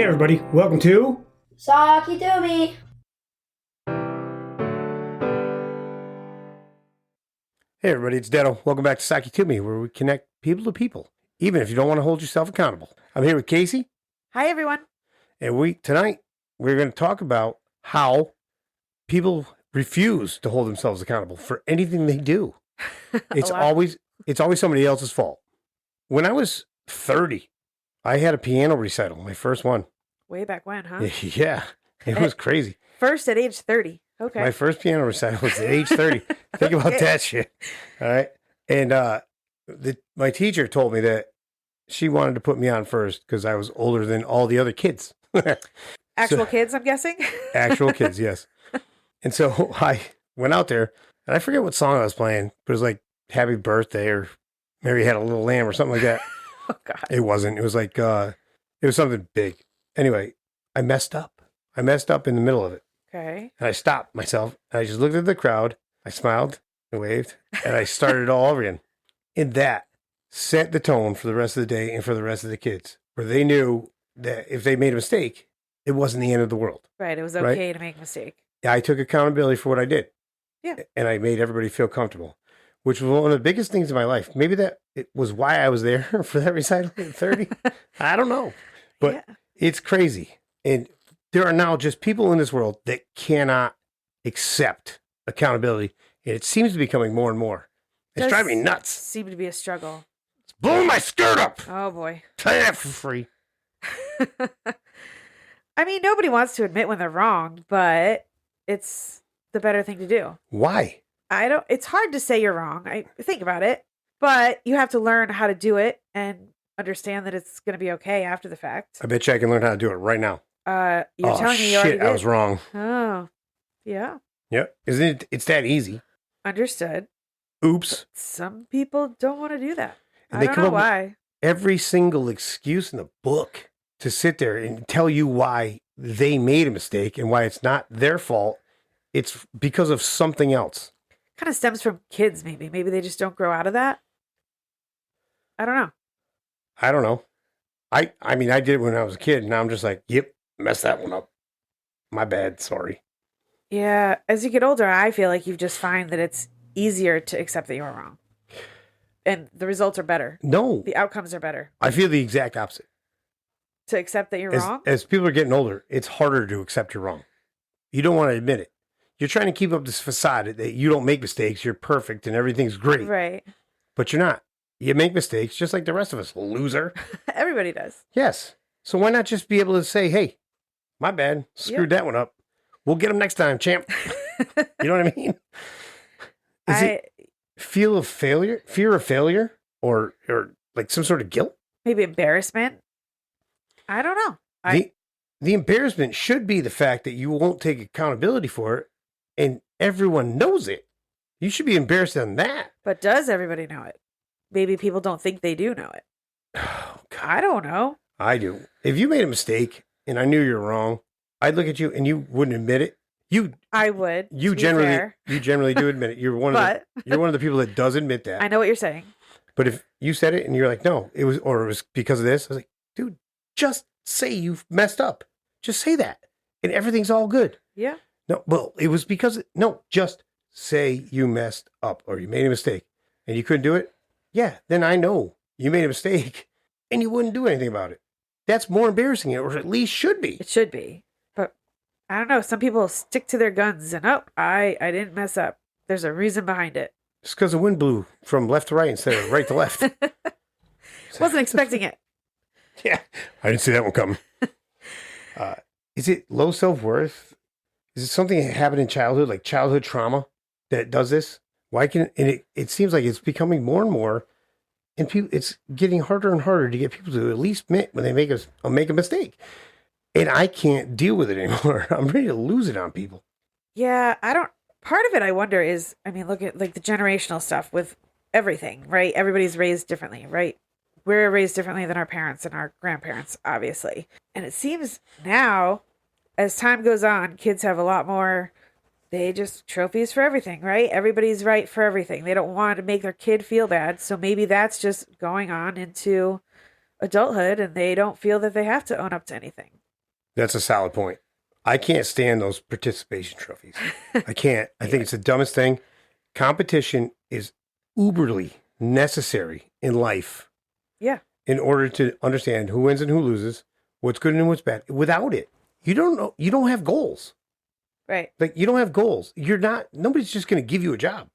Hey everybody, welcome to Sockeytome. Hey everybody, it's Deno. Welcome back to Sockeytome, where we connect people to people, even if you don't want to hold yourself accountable. I'm here with Casey, Hi, everyone. and tonight we're going to talk about how people refuse to hold themselves accountable for anything they do. It's always somebody else's fault. When I was 30, I had a piano recital, my first one. Way back when, huh? Yeah, it was crazy. First at age 30. Okay. My first piano recital was at age 30. Think about that shit. All right. And my teacher told me that she wanted to put me on first because I was older than all the other kids. Actual kids, I'm guessing? Actual kids, yes. And so I went out there, and I forget what song I was playing, but it was like Happy Birthday or Mary Had a Little Lamb or something like that. Oh, God. It wasn't. It was like, it was something big. Anyway, I messed up. I messed up in the middle of it. Okay. And I stopped myself. And I just looked at the crowd. I smiled and waved. And I started all over again. And that set the tone for the rest of the day and for the rest of the kids. Where they knew that if they made a mistake, it wasn't the end of the world. Right. It was okay to make a mistake. I took accountability for what I did. Yeah. And I made everybody feel comfortable, which was one of the biggest things in my life. Maybe that it was why I was there for that recital at 30. I don't know. But It's crazy. And there are now just people in this world that cannot accept accountability. And it seems to be becoming more and more. It's driving me nuts. Seemed to be a struggle. It's blowing my skirt up. Oh, boy. Tell you that for free. I mean, nobody wants to admit when they're wrong, but it's the better thing to do. Why? It's hard to say you're wrong. I think about it, but you have to learn how to do it and understand that it's going to be okay after the fact. I bet you I can learn how to do it right now. You're telling me you already did. I was wrong. Oh, yeah. Yep. Isn't it? It's that easy. Understood. Oops. Some people don't want to do that. And I don't know why. Every single excuse in the book to sit there and tell you why they made a mistake and why it's not their fault. It's because of something else. Kind of stems from kids, maybe. Maybe they just don't grow out of that. I don't know. I mean, I did it when I was a kid. Now I'm just like, yep, messed that one up. My bad. Sorry. Yeah. As you get older, I feel like you just find that it's easier to accept that you were wrong. And the results are better. No. The outcomes are better. I feel the exact opposite. To accept that you're wrong? As people are getting older, it's harder to accept you're wrong. You don't want to admit it. You're trying to keep up this facade that you don't make mistakes, you're perfect, and everything's great. Right. But you're not. You make mistakes just like the rest of us, loser. Everybody does. Yes. So why not just be able to say, hey, my bad, screwed that one up. We'll get them next time, champ. You know what I mean? Is it fear of failure, or like some sort of guilt? Maybe embarrassment? I don't know. The embarrassment should be the fact that you won't take accountability for it, and everyone knows it. You should be embarrassed on that. But does everybody know it? Maybe people don't think they do know it. Oh, God. I don't know. I do. If you made a mistake and I knew you were wrong, I'd look at you and you wouldn't admit it. I would. You generally do admit it. You're one of the people that does admit that. I know what you're saying. But if you said it and you're like, no, it was because of this, I was like, dude, just say you've messed up. Just say that. And everything's all good. Yeah. No, well, it was just say you messed up or you made a mistake and you couldn't do it. Yeah, then I know you made a mistake and you wouldn't do anything about it. That's more embarrassing, or at least should be. It should be. But I don't know. Some people stick to their guns and, I didn't mess up. There's a reason behind it. Just because the wind blew from left to right instead of right to left. Wasn't expecting it. Yeah, I didn't see that one coming. Is it low self-worth? Is it something that happened in childhood, like childhood trauma that does this? It seems like it's becoming more and more, and it's getting harder and harder to get people to at least admit when they make a mistake. And I can't deal with it anymore. I'm ready to lose it on people. Yeah, part of it I wonder is, I mean, look at like the generational stuff with everything, right? Everybody's raised differently, right? We're raised differently than our parents and our grandparents, obviously. And it seems now, as time goes on, kids have a lot more, they just trophies for everything, right? Everybody's right for everything. They don't want to make their kid feel bad. So maybe that's just going on into adulthood and they don't feel that they have to own up to anything. That's a solid point. I can't stand those participation trophies. I can't. I think it's the dumbest thing. Competition is uberly necessary in life. Yeah. In order to understand who wins and who loses, what's good and what's bad. Without it, you don't know. You don't have goals. Right. Like, you don't have goals. Nobody's just going to give you a job.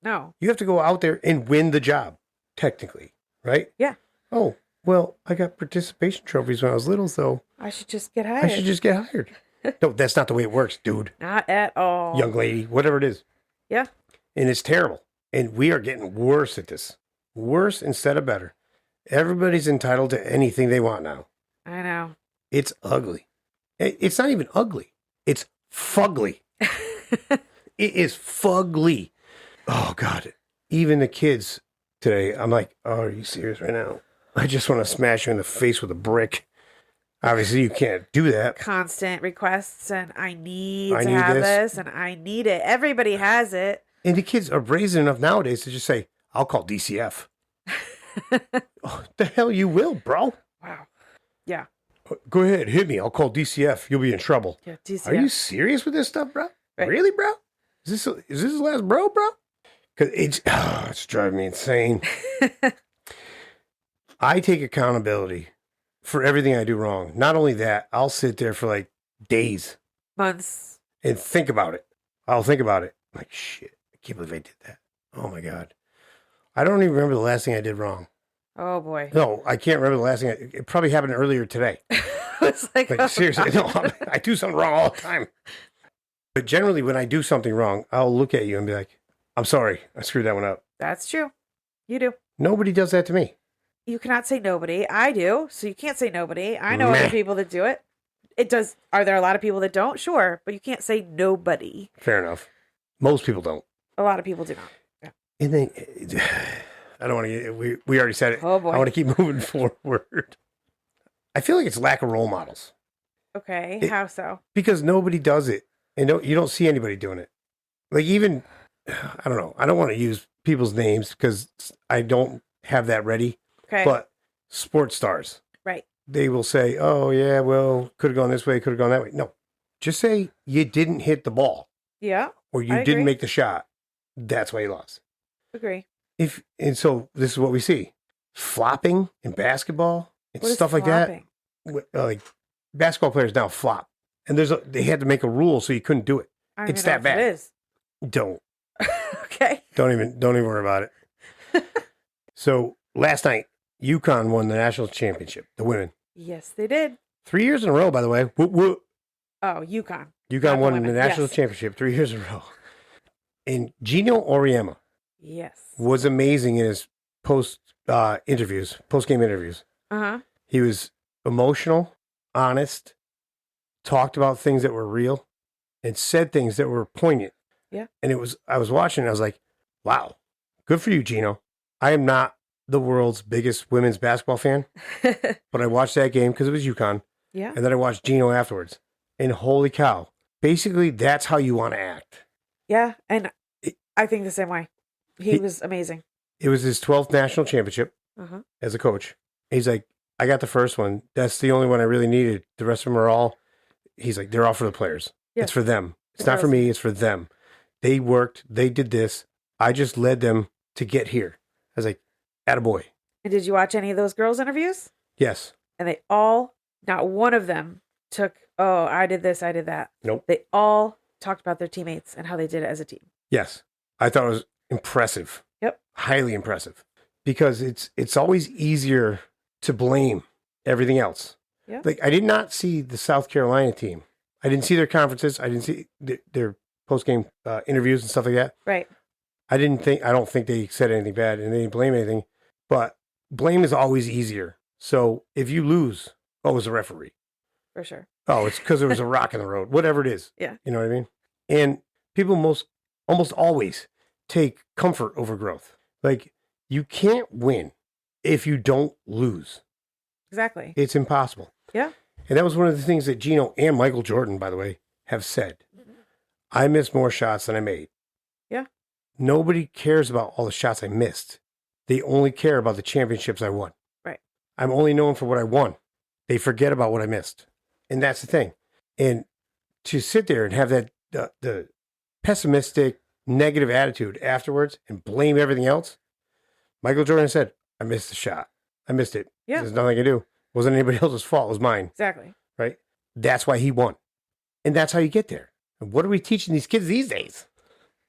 No. You have to go out there and win the job, technically, right? Yeah. Oh, well, I got participation trophies when I was little, so I should just get hired. I should just get hired. No, that's not the way it works, dude. Not at all. Young lady, whatever it is. Yeah. And it's terrible. And we are getting worse at this. Worse instead of better. Everybody's entitled to anything they want now. I know. It's ugly. It's not even ugly. It's fugly. It is fugly. Oh, God. Even the kids today, I'm like, oh, are you serious right now? I just want to smash you in the face with a brick. Obviously, you can't do that. Constant requests, and I need I to need have this. this, and I need it. Everybody has it. And the kids are brazen enough nowadays to just say, I'll call DCF. Oh, the hell you will, bro. Wow. Yeah. Go ahead, hit me. I'll call DCF. You'll be in trouble. Yeah. DCF. Are you serious with this stuff, bro? Right. Really, bro? Is this his last bro? Because it's driving me insane. I take accountability for everything I do wrong. Not only that, I'll sit there for like days Months. and think about it. I'll think about it. Like, shit, I can't believe I did that. Oh my God. I don't even remember the last thing I did wrong. Oh boy. No, I can't remember the last thing. It probably happened earlier today. It's like, Like, oh, seriously, God. no, I do something wrong all the time. But generally, when I do something wrong, I'll look at you and be like, I'm sorry, I screwed that one up. That's true. You do. Nobody does that to me. You cannot say nobody. I do. So you can't say nobody. I know Meh. other people that do it. It does. Are there a lot of people that don't? Sure. But you can't say nobody. Fair enough. Most people don't. A lot of people do not. Yeah. And then, I don't want to get, we already said it. Oh boy. I want to keep moving forward. I feel like it's lack of role models Okay. How so? because nobody does it. And you don't see anybody doing it. Like, even, I don't know. I don't want to use people's names because I don't have that ready. Okay. But sports stars, Right. they will say, oh, yeah, well, could have gone this way, could have gone that way. No, just say you didn't hit the ball Yeah. or you I didn't agree. make the shot. That's why you lost. Agree. And so this is what we see. Flopping in basketball and What is stuff like flopping? that. Like, basketball players now flop. And they had to make a rule so you couldn't do it. I don't It's even know that what bad. it is. Don't Okay. even worry about it. So last night, UConn won the national championship, the women. Yes, they did. 3 years in a row, by the way. Whoop, whoop. Oh, UConn. UConn Not the won women, the national yes. championship 3 years in a row. And Gino Auriemma Yes. was amazing in his post-game interviews. Uh-huh. He was emotional, honest, talked about things that were real, and said things that were poignant. Yeah. And I was watching and I was like, wow, good for you, Gino. I am not the world's biggest women's basketball fan, but I watched that game because it was UConn. Yeah. And then I watched Gino afterwards. And holy cow, basically that's how you want to act. Yeah. And I think the same way. He was amazing. It was his 12th national championship Uh-huh. as a coach. He's like, I got the first one. That's the only one I really needed. The rest of them are all, he's like, they're all for the players. Yeah. It's for them. It's The not for girls. me. It's for them. They worked. They did this. I just led them to get here. I was like, attaboy. And did you watch any of those girls' interviews? Yes. And they all, not one of them took, oh, I did this, I did that. Nope. They all talked about their teammates and how they did it as a team. Yes. I thought it was impressive. Yep. Highly impressive. Because it's always easier to blame everything else. Yeah. Like, I did not see the South Carolina team. I didn't see their conferences. I didn't see their post-game interviews and stuff like that. Right. I don't think they said anything bad and they didn't blame anything, but blame is always easier. So if you lose, oh, it was a referee. For sure. Oh, it's because there was a rock in the road, whatever it is. Yeah. You know what I mean? And people almost always take comfort over growth. Like, you can't win if you don't lose. Exactly. It's impossible. Yeah. And that was one of the things that Gino and Michael Jordan, by the way, have said. I missed more shots than I made. Yeah. Nobody cares about all the shots I missed. They only care about the championships I won. Right. I'm only known for what I won. They forget about what I missed. And that's the thing. And to sit there and have that the pessimistic, negative attitude afterwards and blame everything else. Michael Jordan said, I missed the shot. I missed it. Yeah. There's nothing I can do. It wasn't anybody else's fault. It was mine. Exactly. Right? That's why he won. And that's how you get there. And what are we teaching these kids these days?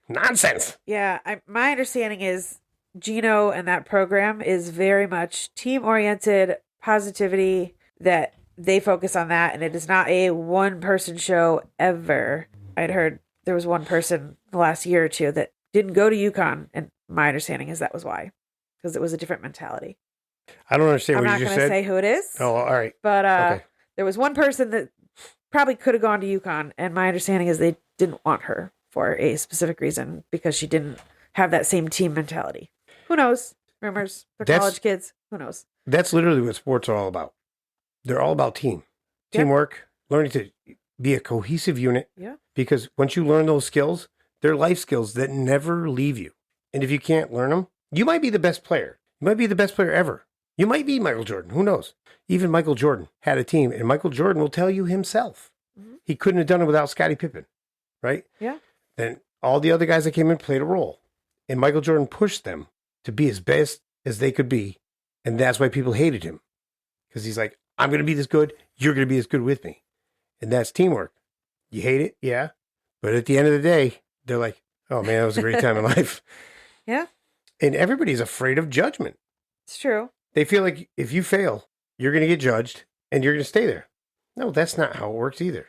Nonsense. Yeah. My understanding is Gino and that program is very much team-oriented positivity, that they focus on that. And it is not a one-person show ever. I'd heard there was one person the last year or two that didn't go to UConn. And my understanding is that was why. Because it was a different mentality. I don't understand I'm what not you just going to said. say who it is. Oh, all right. But Okay. there was one person that probably could have gone to UConn. And my understanding is they didn't want her for a specific reason because she didn't have that same team mentality. Who knows? Rumors. They're college kids. Who knows? That's literally what sports are all about. They're all about teamwork, learning to be a cohesive unit. Yeah. Because once you learn those skills, they're life skills that never leave you. And if you can't learn them, you might be the best player. You might be the best player ever. You might be Michael Jordan. Who knows? Even Michael Jordan had a team, and Michael Jordan will tell you himself. Mm-hmm. He couldn't have done it without Scottie Pippen, right? Yeah. Then all the other guys that came in played a role. And Michael Jordan pushed them to be as best as they could be. And that's why people hated him. Because he's like, I'm going to be this good. You're going to be as good with me. And that's teamwork. You hate it? Yeah. But at the end of the day, they're like, oh man, that was a great time in life. Yeah. And everybody's afraid of judgment. It's true. They feel like if you fail, you're going to get judged and you're going to stay there. No, that's not how it works either.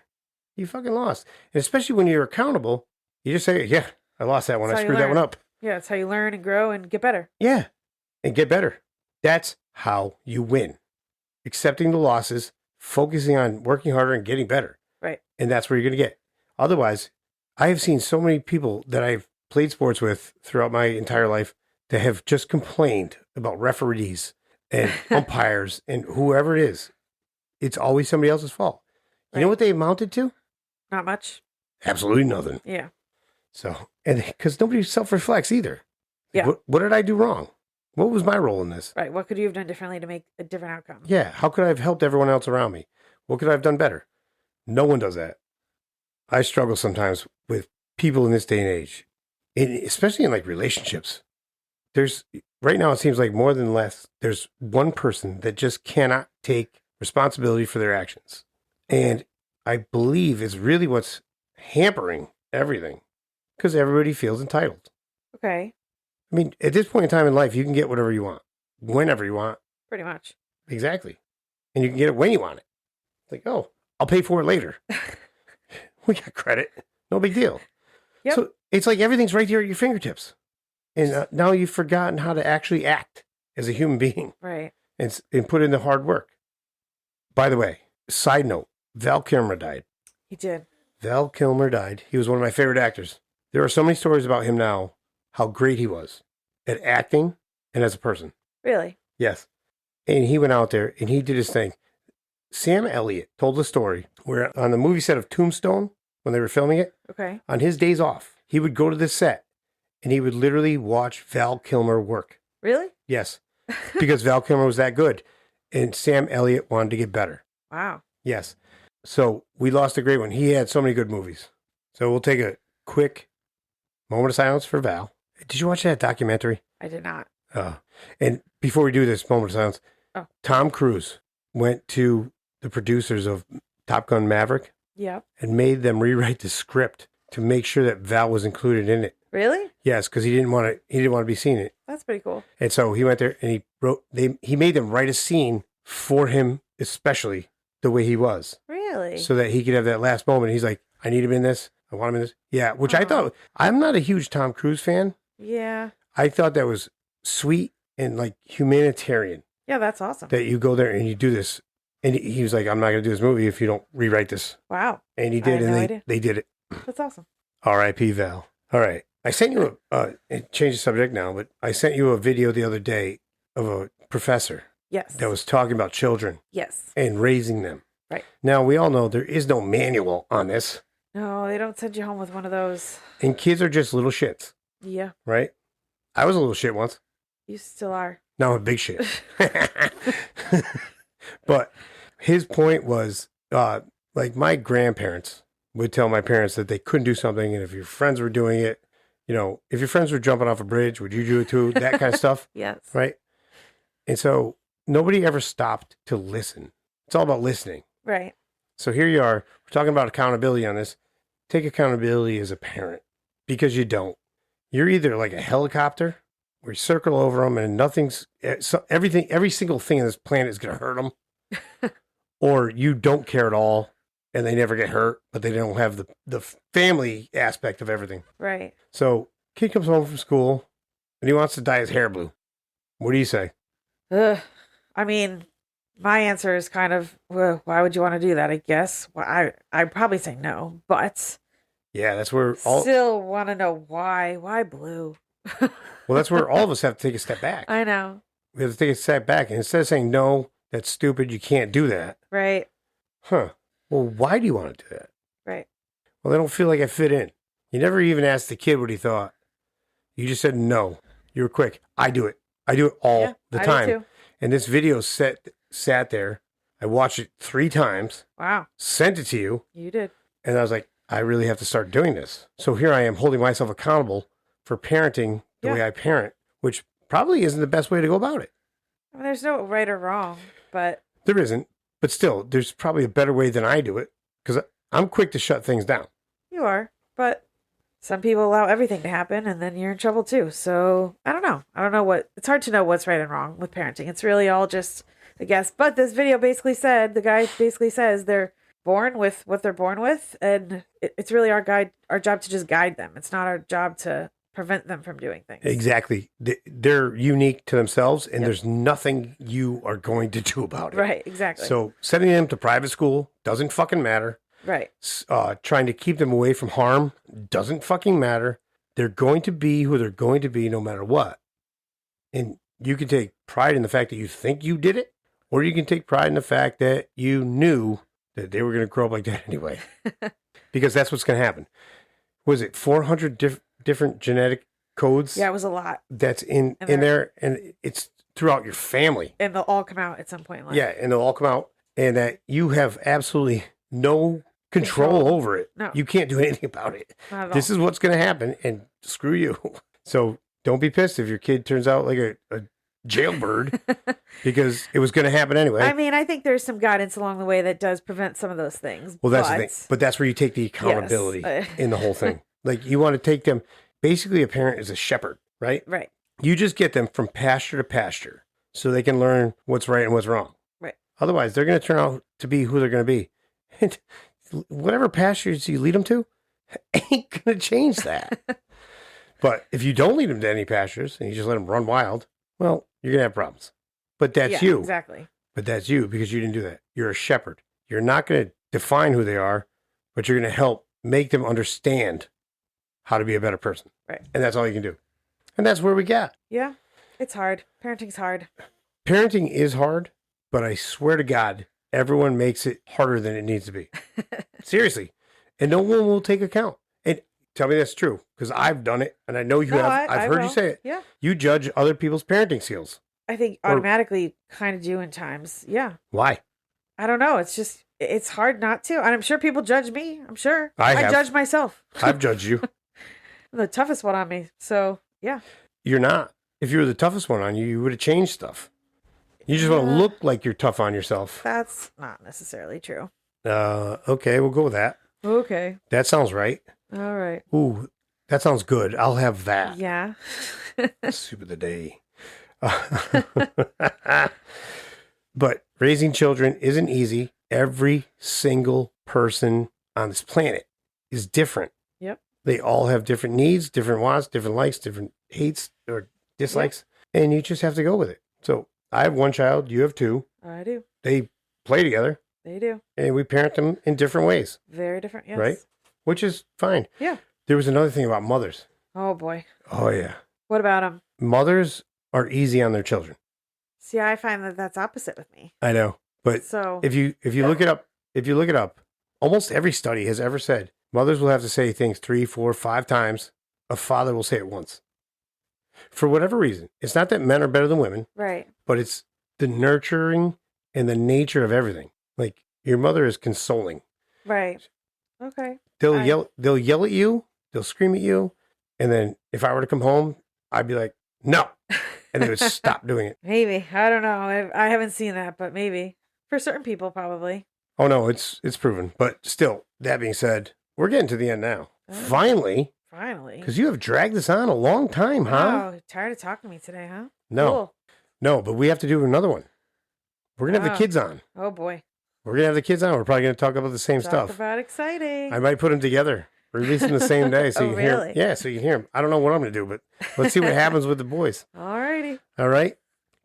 You fucking lost. And especially when you're accountable, you just say, yeah, I lost that one. That's I how you screwed that one learn. up. Yeah. It's how you learn and grow and get better. Yeah. And get better. That's how you win. Accepting the losses, focusing on working harder and getting better. Right. And that's where you're going to get. Otherwise, I have seen so many people that I've played sports with throughout my entire life that have just complained about referees and umpires and whoever it is. It's always somebody else's fault. You know Right. what they amounted to? Not much. Absolutely nothing. Yeah. So, and because nobody self-reflects either. Yeah. What did I do wrong? What was my role in this? Right. What could you have done differently to make a different outcome? Yeah. How could I have helped everyone else around me? What could I have done better? No one does that. I struggle sometimes with people in this day and age, and especially in like relationships. There's right now, it seems like more than less, there's one person that just cannot take responsibility for their actions. And I believe is really what's hampering everything because everybody feels entitled. Okay. I mean, at this point in time in life, you can get whatever you want, whenever you want. Pretty much. Exactly. And you can get it when you want it. It's like, oh, I'll pay for it later. We got credit. No big deal. Yep. So it's like everything's right here at your fingertips. And now you've forgotten how to actually act as a human being Right. and put in the hard work. By the way, side note, Val Kilmer died. He did. Val Kilmer died. He was one of my favorite actors. There are so many stories about him now, how great he was at acting and as a person. Really? Yes. And he went out there and he did his thing. Sam Elliott told the story where on the movie set of Tombstone, when they were filming it, Okay. on his days off, he would go to the set and he would literally watch Val Kilmer work. Really? Yes. Because Val Kilmer was that good. And Sam Elliott wanted to get better. Wow. Yes. So we lost a great one. He had so many good movies. So we'll take a quick moment of silence for Val. Did you watch that documentary? I did not. And before we do this moment of silence, Oh. Tom Cruise went to the producers of Top Gun Maverick Yep. and made them rewrite the script to make sure that Val was included in it. Really? Yes, because he didn't want to be seen in it. That's pretty cool. And so he went there and he made them write a scene for him, especially the way he was, Really? so that he could have that last moment. He's like, I need him in this. I want him in this. Yeah, which I Aw. thought, I'm not a huge Tom Cruise fan. Yeah. I thought that was sweet and like humanitarian Yeah, that's awesome. that you go there and you do this. And he was like, I'm not going to do this movie if you don't rewrite this. Wow. And he I did, had and no they, idea. they did it. That's awesome. R.I.P. Val. All right. I sent you change the subject now, but I sent you a video the other day of a professor Yes. that was talking about children Yes. and raising them. Right. Now, we all know there is no manual on this, No, they don't send you home with one of those. and kids are just little shits, Yeah. right? I was a little shit once. You still are. Now I'm a big shit. But his point was Like my grandparents would tell my parents that they couldn't do something. And if your friends were doing it, if your friends were jumping off a bridge, would you do it too? That kind of stuff. Yes. Right. And so nobody ever stopped to listen. It's all about listening. Right. So here you are. We're talking about accountability on this. Take accountability as a parent because you don't. You're either like a helicopter where you circle over them and every single thing on this planet is going to hurt them, or you don't care at all and they never get hurt, but they don't have the family aspect of everything. Right. So kid comes home from school and he wants to dye his hair blue. What do you say? Ugh. I mean, my answer is kind of, well, why would you want to do that? I guess. Well, I'd probably say no, but Yeah, that's where still want to know why. Why blue? well, that's where all of us have to take a step back. I know. We have to take a step back. And instead of saying, no, that's stupid, you can't do that. Right. Huh. Well, why do you want to do that? Right. Well, they don't feel like I fit in. You never even asked the kid what he thought. You just said no. You were quick. I do it. I do it all the I do time. too. And this video sat there. I watched it 3 times, Wow. sent it to you, You did. and I was like, I really have to start doing this. So here I am holding myself accountable for parenting the way I parent, which probably isn't the best way to go about it. I mean, there's no right or wrong, but There isn't, but still, there's probably a better way than I do it because I'm quick to shut things down. you are. But some people allow everything to happen and then you're in trouble too. So I don't know. It's hard to know what's right and wrong with parenting. It's really all just a guess. But this video the guy basically says they're born with what they're born with. And it's really our job to just guide them. It's not our job to prevent them from doing things. Exactly. They're unique to themselves, and there's nothing you are going to do about it. Right, exactly. So sending them to private school doesn't fucking matter. Right. Trying to keep them away from harm doesn't fucking matter. They're going to be who they're going to be no matter what. And you can take pride in the fact that you think you did it, or you can take pride in the fact that you knew that they were going to grow up like that anyway. Because that's what's going to happen. Was it 400 different genetic codes? Yeah, it was a lot. That's in there, and it's throughout your family. And they'll all come out at some point in life. Yeah, and they'll all come out, and that you have absolutely no control over it. No. You can't do anything about it. Not at This all. is what's going to happen, and screw you. So don't be pissed if your kid turns out like a jailbird, because it was going to happen anyway. I mean, I think there's some guidance along the way that does prevent some of those things. Well, that's the thing. But that's where you take the accountability in the whole thing. Like, you want to take them. Basically, a parent is a shepherd, right? Right. You just get them from pasture to pasture so they can learn what's right and what's wrong. Right. Otherwise, they're going to turn out to be who they're going to be. And whatever pastures you lead them to ain't going to change that. But if you don't lead them to any pastures and you just let them run wild, well, you're going to have problems. But that's you. Exactly. But that's you because you didn't do that. You're a shepherd. You're not going to define who they are, but you're going to help make them understand how to be a better person. Right. And that's all you can do. And that's where we got. Yeah. It's hard. Parenting's hard. Parenting is hard, but I swear to God, everyone makes it harder than it needs to be. Seriously. And no one will take account. And tell me that's true, because I've done it, and I know you have. I've heard you say it. Yeah. You judge other people's parenting skills. I think automatically kind of do in times. Yeah. Why? I don't know. It's just, it's hard not to. And I'm sure people judge me. I'm sure. I have. judge myself. I've judged you. I'm the toughest one on me. So, yeah. You're not. If you were the toughest one on you, you would have changed stuff. You just want to look like you're tough on yourself. That's not necessarily true. Okay, we'll go with that. Okay. That sounds right. All right. Ooh, that sounds good. I'll have that. Yeah. Soup of the day. But raising children isn't easy. Every single person on this planet is different. Yep. They all have different needs, different wants, different likes, different hates or dislikes, and you just have to go with it. So I have one child, you have 2. I do. They play together, They do. and we parent them in different ways, Very different. Yes. right? Which is fine. Yeah. There was another thing about mothers. Oh, boy. Oh, yeah. What about them? Mothers are easy on their children. See, I find that that's opposite with me. I know. But So, if you look it up, almost every study has ever said mothers will have to say things 3, 4, 5 times. A father will say it once. For whatever reason. It's not that men are better than women, right. but it's the nurturing and the nature of everything. Like, your mother is consoling. Right. Okay. They'll yell at you, they'll scream at you, and then if I were to come home, I'd be like, no, and they would stop doing it. Maybe. I don't know. I haven't seen that, but maybe for certain people, probably. Oh no, it's proven. But still, that being said, we're getting to the end now. Oh. Finally, Finally. because you have dragged this on a long time, huh? Oh, tired of talking to me today, huh? No, Cool. no, but we have to do another one. We're gonna have the Oh. kids on. Oh boy. We're gonna have the kids on. We're probably gonna talk about the same Talk stuff. about exciting. I might put them together, release them the same day, so Oh, you can hear. really? Yeah, so you can hear them. I don't know what I'm gonna do, but let's see what happens with the boys. Alrighty. All right,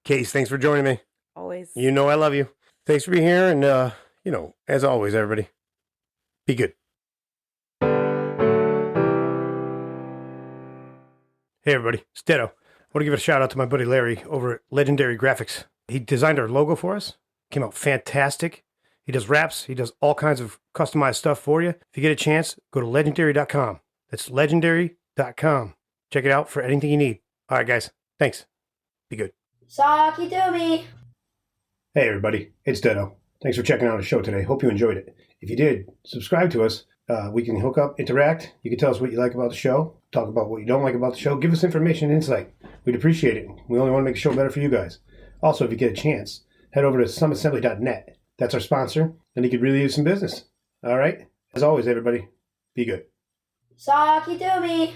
Case, thanks for joining me. Always. You know I love you. Thanks for being here, and as always, everybody, be good. Hey everybody, it's Dedo. I want to give a shout out to my buddy Larry over at Legendary Graphics. He designed our logo for us. Came out fantastic. He does wraps. He does all kinds of customized stuff for you. If you get a chance, go to legendary.com. That's legendary.com. Check it out for anything you need. All right, guys. Thanks. Be good. Sockeytome. Hey everybody, it's Dedo. Thanks for checking out the show today. Hope you enjoyed it. If you did, subscribe to us. We can hook up, interact. You can tell us what you like about the show. Talk about what you don't like about the show. Give us information and insight. We'd appreciate it. We only want to make the show better for you guys. Also, if you get a chance, head over to sumassembly.net. That's our sponsor, and he could really use some business. All right? As always, everybody, be good. Sockeytome.